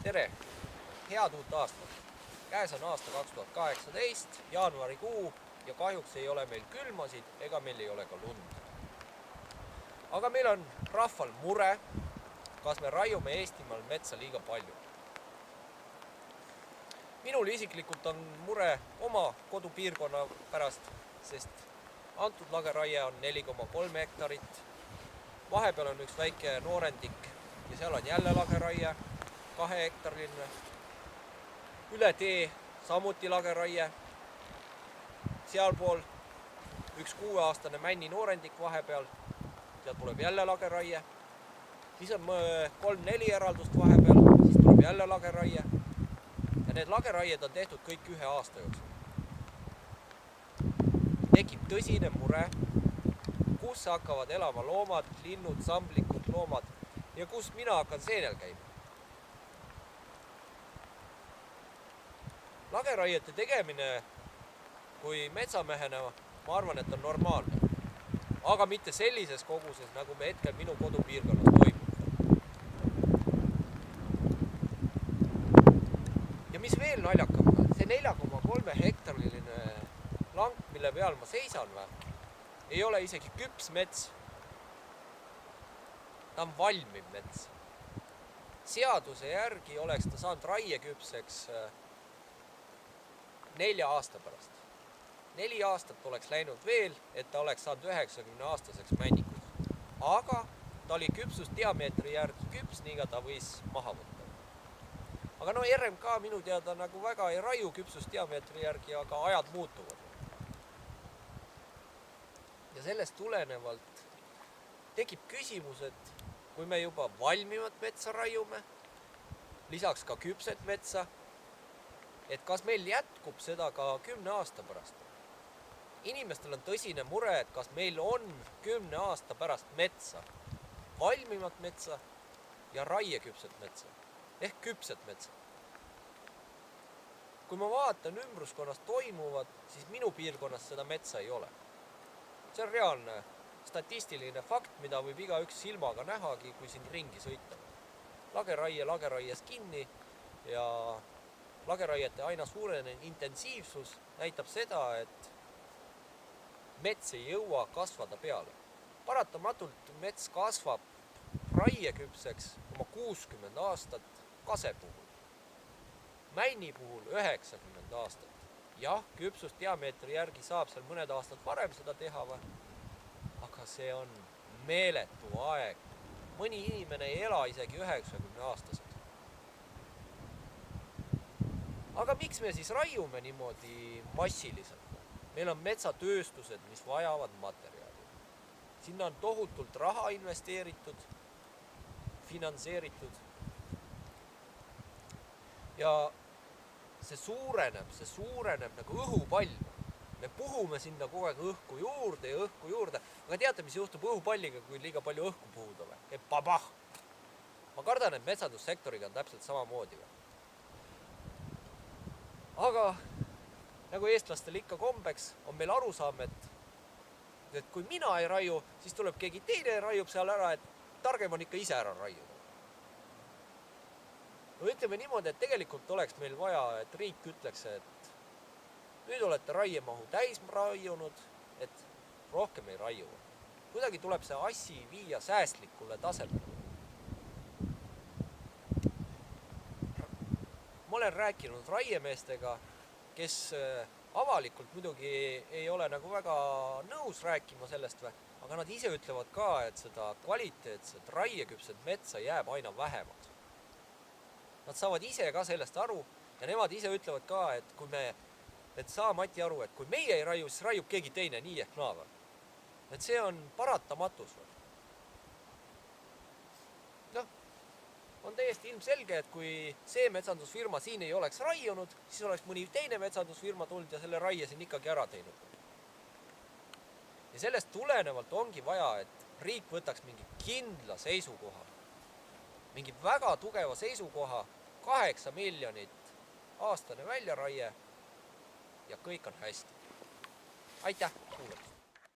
Tere! Head uut aastat! Käes on aasta 2018, jaanuarikuu ja kahjuks ei ole meil külmasid ega meil ei ole ka lund. Aga meil on rahval mure, kas me raiume Eestimaal metsa liiga palju. Minul isiklikult on mure oma kodupiirkonna pärast, sest antud lageraie on 4,3 hektarit. Vahepeal on üks väike noorendik ja seal on jälle lageraie, 2 hektariline. Üle tee samuti lageraie. Sealpool üks 6-aastane männi noorendik vahepeal, sealt tuleb jälle lageraie. Siis on 3-4 eraldust vahepeal, siis tuleb jälle lageraie. Ja need lageraied on tehtud kõik 1 aasta jooksul. Tekib tõsine mure, kus hakkavad elama loomad, linnud, samblikud, loomad ja kus mina hakkan seenel käima. Lageraiete tegemine kui metsamehena, ma arvan, et on normaalne, aga mitte sellises koguses, nagu me hetkel minu kodupiirkonnas toimub. Ja mis veel naljakam, see 4,3 hektariline lank, mille peal ma seisan, ei ole isegi küps mets. Ta on valmiv mets. Seaduse järgi oleks ta saanud raieküpseks 4 aasta pärast. 4 aastat oleks läinud veel, et ta oleks saanud 90-aastaseks männikuks. Aga ta oli küpsusdiameetri järgi küps, nii ta võis maha võtta. Aga no RMK minu teada nagu väga ei raiu küpsusdiameetri järgi, aga ajad muutuvad. Ja sellest tulenevalt tekib küsimus, et kui me juba valmivat metsa raiume, lisaks ka küpset metsa, et kas meil jätkub seda ka 10 aasta pärast. Inimestel on tõsine mure, et kas meil on 10 aasta pärast metsa, valmivat metsa ja raieküpset metsa, ehk küpset metsa. Kui ma vaatan ümbruskonnas toimuvat, siis minu piirkonnas seda metsa ei ole. See on reaalne statistiline fakt, mida võib igaüks silmaga nähagi, kui siin ringi sõita. Lageraie lageraies kinni ja lageraiete aina suurenev intensiivsus näitab seda, et mets ei jõua kasvada peale. Paratamatult mets kasvab raieküpseks oma 60 aastat kase puhul. Mäini puhul 90 aastat. Jah, küpsusdiameetri järgi saab seal mõned aastad varem seda teha, aga see on meeletu aeg. Mõni inimene ei ela isegi 90 aastased. Aga miks me siis raiume niimoodi massiliselt? Meil on metsatööstused, mis vajavad materjali. Sinna on tohutult raha investeeritud, finantseeritud. Ja see suureneb nagu õhupall. Me puhume sinna kogu aeg õhku juurde, aga teate, mis juhtub õhupalliga, kui liiga palju õhku puhuda või? Käib babah! Ma kardan, et metsandussektoriga on täpselt samamoodi. Aga nagu eestlastel ikka kombeks, on meil arusaam, et kui mina ei raiu, siis tuleb keegi teine raiub seal ära, et targem on ikka ise ära raiuda. No ütleme niimoodi, et tegelikult oleks meil vaja, et riik ütleks, et nüüd olete raiemahu täis raiunud, et rohkem ei raiu. Kuidagi tuleb see asi viia säästlikule tasemele. Ma olen rääkinud raiemeestega, kes avalikult muidugi ei ole nagu väga nõus rääkima sellest, aga nad ise ütlevad ka, et seda kvaliteetset raieküpset metsa jääb aina vähemaks. Nad saavad ise ka sellest aru ja nemad ise ütlevad ka, et saa Mati aru, et kui meie ei raiu, siis raiub keegi teine nii ehk naa. Et see on paratamatus. No, on täiesti ilmselge, et kui see metsandusfirma siin ei oleks raiunud, siis oleks mõni teine metsandusfirma tulnud ja selle raie siin ikkagi ära teinud. Ja sellest tulenevalt ongi vaja, et riik võtaks mingi kindla seisukoha, mingi väga tugeva seisukoha, 8 miljonit aastane väljaraie ja kõik on hästi. Aitäh kuulamast!